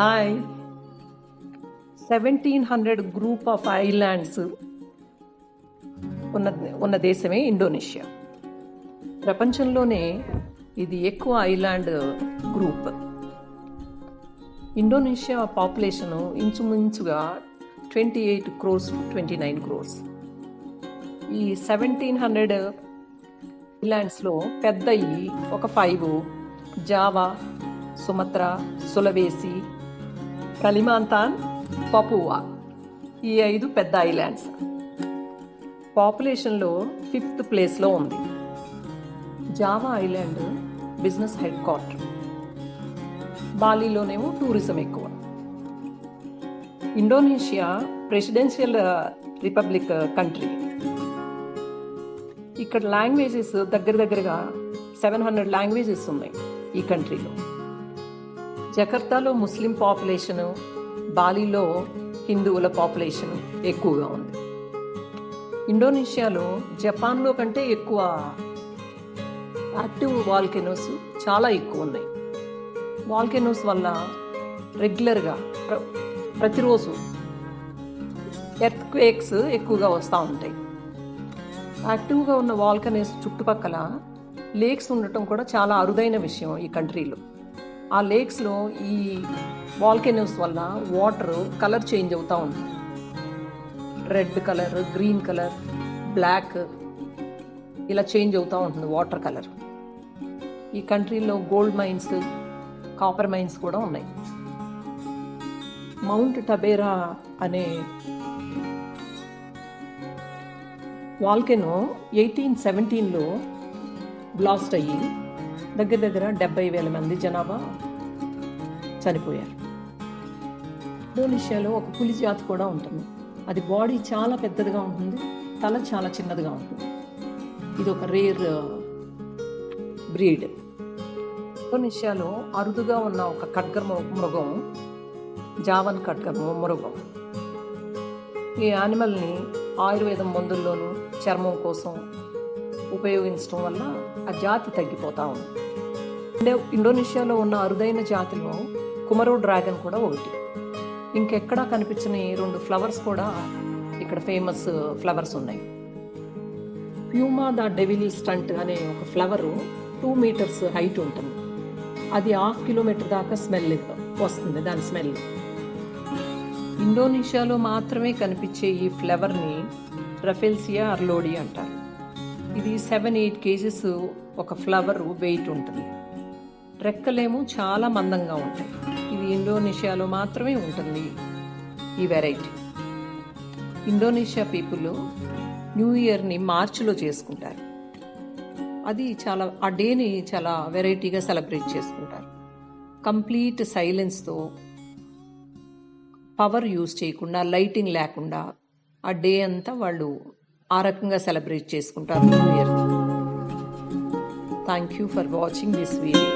Hi 1700 group of islands ఉన్న దేశమే Indonesia. ప్రపంచంలోనే ఇది ఎక్కువ ఐలాండ్ గ్రూప్. ఇండోనేషియా పాపులేషను ఇంచుమించుగా 28 crores to 29 crores. ఈ 1700 ఐలాండ్స్లో పెద్దయి ఒక 5: Java, Sumatra, Sulawesi, Kalimantan, Papua. ఈ 5 పెద్ద ఐలాండ్స్. పాపులేషన్లో 5th ప్లేస్లో ఉంది. Java island business head quarter. బాలీలోనేమో టూరిజం ఎక్కువ. Indonesia presidential republic country. ఇక్కడ లాంగ్వేజెస్ దగ్గరగా 700 లాంగ్వేజెస్ ఉన్నాయి ఈ కంట్రీలో. జకర్తాలో ముస్లిం పాపులేషను, బాలీలో హిందువుల పాపులేషను ఎక్కువగా ఉంది. ఇండోనేషియాలో జపాన్లో కంటే ఎక్కువ యాక్టివ్ వాల్కెనోస్ చాలా ఎక్కువ ఉన్నాయి. వాల్కెనోస్ వల్ల రెగ్యులర్గా ప్రతిరోజు ఎర్త్ క్వేక్స్ ఎక్కువగా వస్తూ ఉంటాయి. యాక్టివ్గా ఉన్న వాల్కనోస్ చుట్టుపక్కల లేక్స్ ఉండటం కూడా చాలా అరుదైన విషయం ఈ కంట్రీలో. ఆ లేక్స్లో ఈ వాల్కెనోస్ వల్ల వాటర్ కలర్ చేంజ్ అవుతూ ఉంటుంది. Red colour, green colour, black ఇలా చేంజ్ అవుతూ ఉంటుంది వాటర్ కలర్. ఈ కంట్రీలో గోల్డ్ మైన్స్, కాపర్ మైన్స్ కూడా ఉన్నాయి. మౌంట్ టబేరా అనే వాల్కెనో 1817లో బ్లాస్ట్ అయ్యి దగ్గర 70,000 మంది జనాభా చనిపోయారు. ఇండోనేషియాలో ఒక పులి జాతి కూడా ఉంటుంది. అది బాడీ చాలా పెద్దదిగా ఉంటుంది, తల చాలా చిన్నదిగా ఉంటుంది. ఇది ఒక రేర్ బ్రీడ్. ఇండోనేషియాలో అరుదుగా ఉన్న ఒక ఖడ్గమృగం జావన్ ఖడ్గమృగం. ఈ యానిమల్ని ఆయుర్వేదం మందుల్లోనూ చర్మం కోసం ఉపయోగించడం వల్ల ఆ జాతి తగ్గిపోతూ ఉంది. ఇండోనేషియాలో ఉన్న అరుదైన జాతిలో కుమరో డ్రాగన్ కూడా ఒకటి. ఇంకెక్కడా కనిపించని 2 ఫ్లవర్స్ కూడా ఇక్కడ ఫేమస్ ఫ్లవర్స్ ఉన్నాయి. ప్యూమా ద డెవిల్ స్టంట్ అనే ఒక ఫ్లవరు 2 meters హైట్ ఉంటుంది. అది 1/2 kilometer దాకా స్మెల్ వస్తుంది. దాని స్మెల్ ఇండోనేషియాలో మాత్రమే కనిపించే ఈ ఫ్లవర్ని రఫెల్సియా అర్లోడి అంటారు. ఇది 7-8 kgs ఒక ఫ్లవర్ వెయిట్ ఉంటుంది. రెక్కలేమో చాలా మందంగా ఉంటాయి. ఇది ఇండోనేషియాలో మాత్రమే ఉంటుంది ఈ వెరైటీ. ఇండోనేషియా పీపుల్ న్యూ ఇయర్ని మార్చిలో చేసుకుంటారు. అది ఆ డేని చాలా వెరైటీగా సెలబ్రేట్ చేసుకుంటారు. కంప్లీట్ సైలెన్స్తో, పవర్ యూజ్ చేయకుండా, లైటింగ్ లేకుండా ఆ డే అంతా వాళ్ళు ఆ రకంగా సెలబ్రేట్ చేసుకుంటారు new year. Thank you for watching this video.